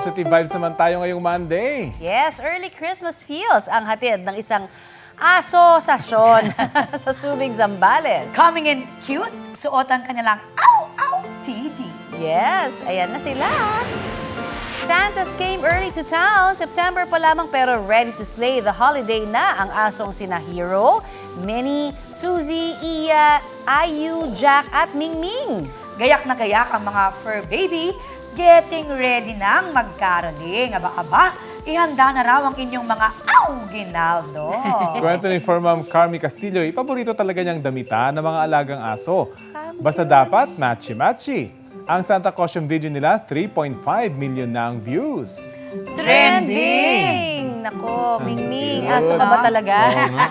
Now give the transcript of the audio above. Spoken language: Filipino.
positive vibes naman tayo ngayong Monday. Yes, early Christmas feels ang hatid ng isang asosasyon sa Subig, Zambales. Coming in cute, suotan ka nilang ow, titi. Yes, ayan na sila. Santas came early to town. September pa lamang pero ready to slay the holiday na ang asong sina Hero, Minnie, Suzy, Iya, Ayu, Jack at Mingming. Gayak na gayak ang mga fur baby, getting ready nang magkaroling. Aba, ihanda na raw ang inyong mga Ginaldo. Kwento ni for Ma'am Carmi Castillo, paborito talaga niyang damitan ng mga alagang aso. Basta dapat matchy-matchy. Ang Santa costume video nila, 3.5 million na ang views. Trending! Nako, Mingming, Cute. aso ka ba talaga? Oo nga.